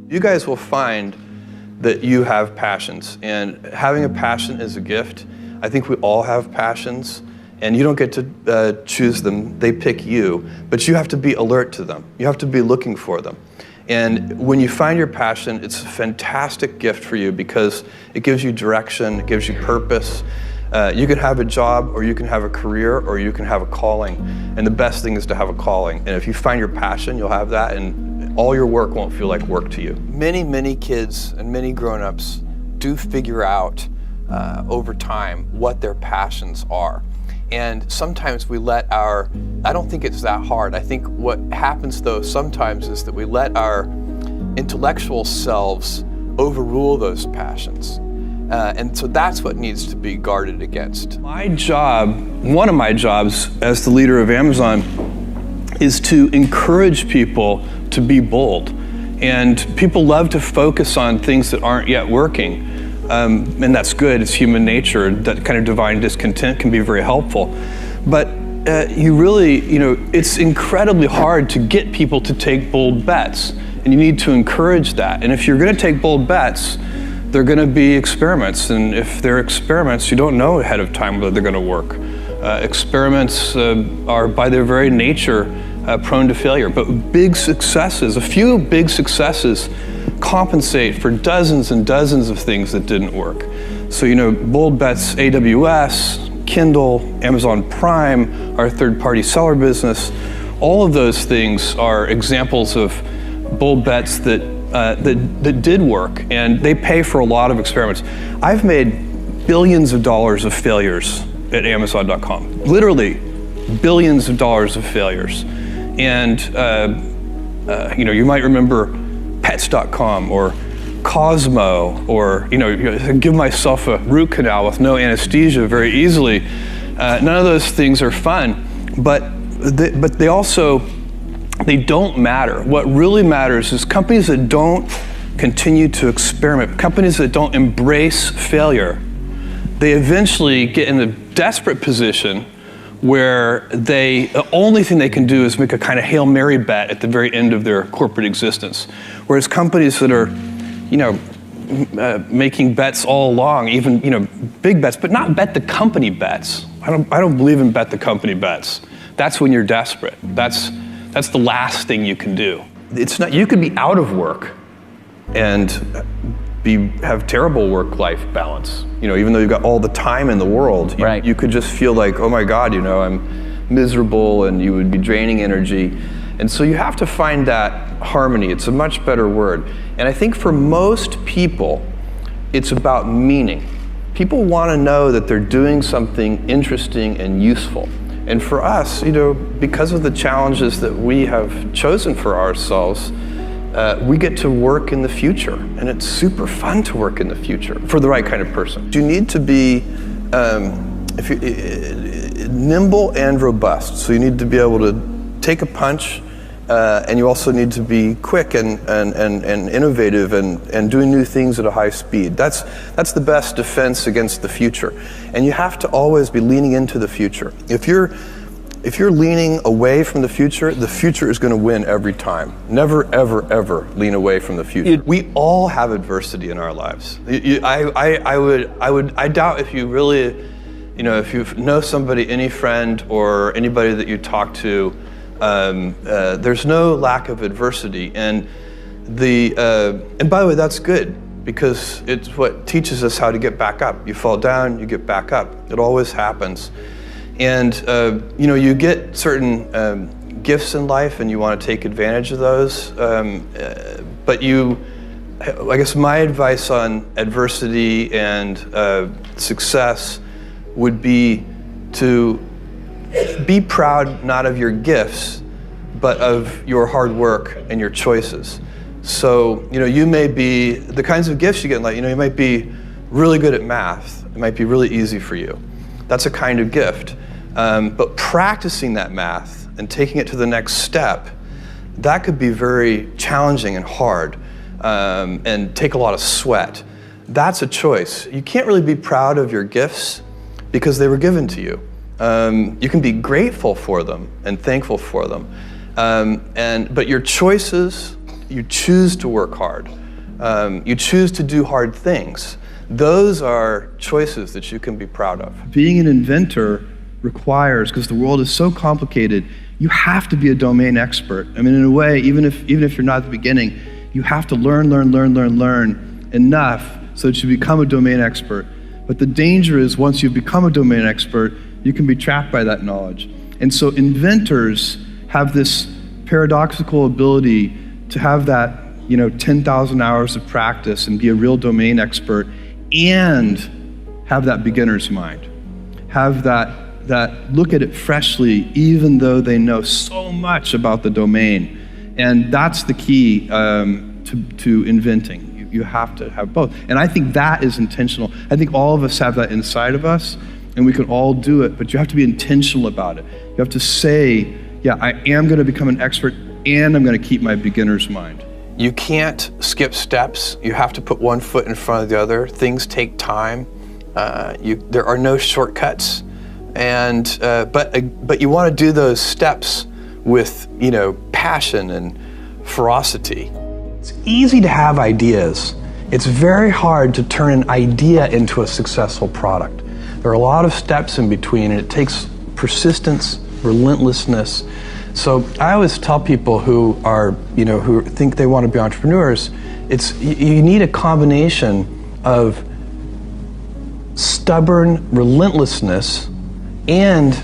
You guys will find that you have passions, and having a passion is a gift. I think we all have passions, and you don't get to choose them, they pick you, but you have to be alert to them. You have to be looking for them. And when you find your passion, it's a fantastic gift for you because it gives you direction, it gives you purpose. You can have a job, or you can have a career, or you can have a calling. And the best thing is to have a calling. And if you find your passion, you'll have that, and all your work won't feel like work to you. Many kids and many grown-ups do figure out over time what their passions are. And sometimes we let I don't think it's that hard. I think what happens though sometimes is that we let our intellectual selves overrule those passions. And so that's what needs to be guarded against. My job, one of my jobs as the leader of Amazon, is to encourage people to be bold. And people love to focus on things that aren't yet working. And that's good, it's human nature. That kind of divine discontent can be very helpful. But it's incredibly hard to get people to take bold bets. And you need to encourage that. And if you're gonna take bold bets, they're gonna be experiments. And if they're experiments, you don't know ahead of time whether they're gonna work. Experiments are by their very nature prone to failure. But big successes, a few big successes compensate for dozens and dozens of things that didn't work. So, bold bets, AWS, Kindle, Amazon Prime, our third-party seller business, all of those things are examples of bold bets that did work, and they pay for a lot of experiments. I've made billions of dollars of failures at Amazon.com, literally billions of dollars of failures. And you might remember Pets.com or Cosmo, or give myself a root canal with no anesthesia very easily. None of those things are fun, but they don't matter. What really matters is companies that don't continue to experiment, companies that don't embrace failure, they eventually get in a desperate position where the only thing they can do is make a kind of Hail Mary bet at the very end of their corporate existence. Whereas companies that are, making bets all along, even, big bets, but not bet the company bets. I don't believe in bet the company bets. That's when you're desperate. That's the last thing you can do. It's not, you could be out of work and have terrible work-life balance. Even though you've got all the time in the world, right. You could just feel like, oh my God, I'm miserable, and you would be draining energy. And so you have to find that harmony. It's a much better word. And I think for most people, it's about meaning. People want to know that they're doing something interesting and useful. And for us, because of the challenges that we have chosen for ourselves, we get to work in the future, and it's super fun to work in the future for the right kind of person. You need to be nimble and robust. So you need to be able to take a punch, and you also need to be quick and innovative and doing new things at a high speed. That's the best defense against the future. And you have to always be leaning into the future. If you're leaning away from the future is going to win every time. Never, ever, ever lean away from the future. We all have adversity in our lives. I doubt if you really, if you know somebody, any friend or anybody that you talk to, there's no lack of adversity. And by the way, that's good, because it's what teaches us how to get back up. You fall down, you get back up. It always happens. And you get certain gifts in life, and you want to take advantage of those. But I guess my advice on adversity and success would be to be proud not of your gifts, but of your hard work and your choices. So you may be the kinds of gifts you get in life. You might be really good at math. It might be really easy for you. That's a kind of gift. But practicing that math and taking it to the next step, that could be very challenging and hard, and take a lot of sweat. That's a choice. You can't really be proud of your gifts because they were given to you. You can be grateful for them and thankful for them. But your choices you choose to work hard. You choose to do hard things. Those are choices that you can be proud of. Being an inventor requires, because the world is so complicated, you have to be a domain expert. I mean, in a way, even if you're not at the beginning, you have to learn enough so that you become a domain expert. But the danger is once you become a domain expert, you can be trapped by that knowledge. And so inventors have this paradoxical ability to have that 10,000 hours of practice and be a real domain expert and have that beginner's mind. Have that look at it freshly, even though they know so much about the domain. And that's the key to inventing. You have to have both. And I think that is intentional. I think all of us have that inside of us, and we can all do it, but you have to be intentional about it. You have to say, yeah, I am going to become an expert, and I'm going to keep my beginner's mind. You can't skip steps. You have to put one foot in front of the other. Things take time. There are no shortcuts. And but you want to do those steps with passion and ferocity. It's easy to have ideas. It's very hard to turn an idea into a successful product. There are a lot of steps in between, and it takes persistence, relentlessness. So I always tell people who are who think they want to be entrepreneurs, you need a combination of stubborn relentlessness and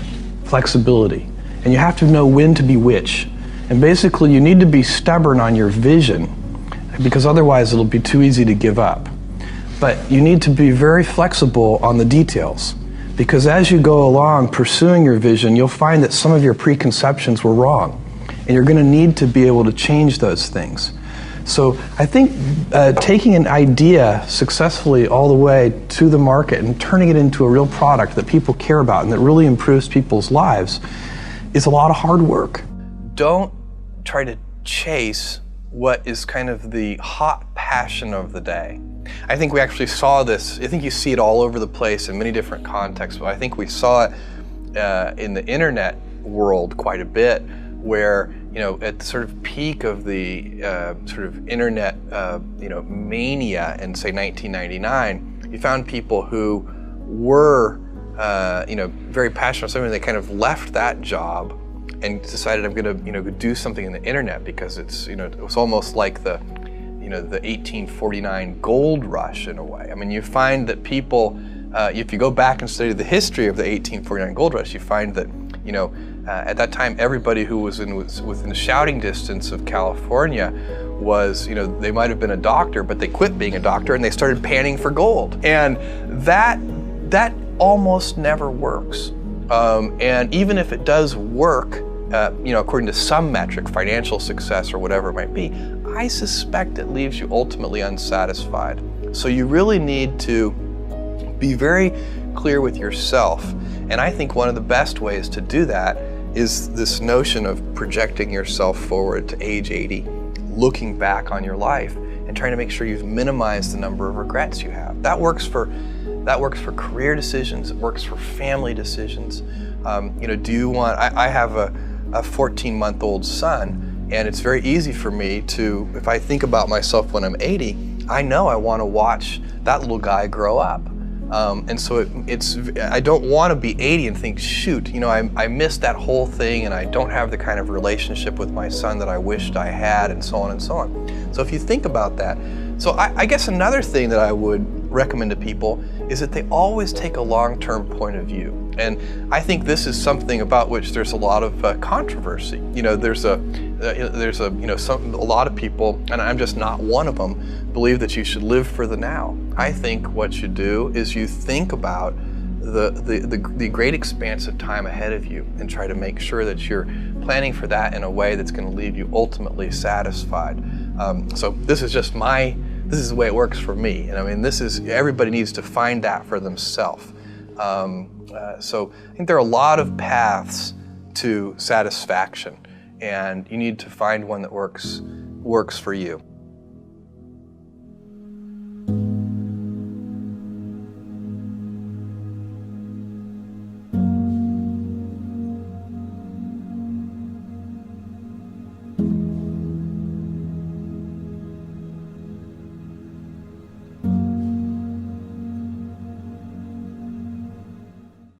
flexibility. And you have to know when to be which. And basically you need to be stubborn on your vision, because otherwise it'll be too easy to give up. But you need to be very flexible on the details, because as you go along pursuing your vision, you'll find that some of your preconceptions were wrong, and you're going to need to be able to change those things. So I think taking an idea successfully all the way to the market and turning it into a real product that people care about and that really improves people's lives is a lot of hard work. Don't try to chase what is kind of the hot passion of the day. I think we actually saw this, I think you see it all over the place in many different contexts, but I think we saw it in the internet world quite a bit, where at the sort of peak of the sort of internet mania in say 1999, you found people who were very passionate about something. They kind of left that job and decided, I'm going to go do something in the internet, because it's it was almost like the the 1849 gold rush in a way. I mean, you find that people, if you go back and study the history of the 1849 gold rush, you find that at that time everybody who was within shouting distance of California was, they might have been a doctor, but they quit being a doctor and they started panning for gold. And that almost never works. And even if it does work, according to some metric, financial success or whatever it might be, I suspect it leaves you ultimately unsatisfied. So you really need to be very clear with yourself. And I think one of the best ways to do that is this notion of projecting yourself forward to age 80, looking back on your life and trying to make sure you've minimized the number of regrets you have. That works for career decisions. It works for family decisions. Do you want? I have a 14-month-old son, and it's very easy for me to, if I think about myself when I'm 80, I know I want to watch that little guy grow up. And so I don't want to be 80 and think, shoot, I missed that whole thing, and I don't have the kind of relationship with my son that I wished I had, and so on and so on. So if you think about that, so I guess another thing that I would recommend to people is that they always take a long-term point of view. And I think this is something about which there's a lot of controversy. There's a lot of people, and I'm just not one of them, believe that you should live for the now. I think what you do is you think about the great expanse of time ahead of you and try to make sure that you're planning for that in a way that's going to leave you ultimately satisfied. So this is the way it works for me. And I mean, everybody needs to find that for themselves. So I think there are a lot of paths to satisfaction, and you need to find one that works for you.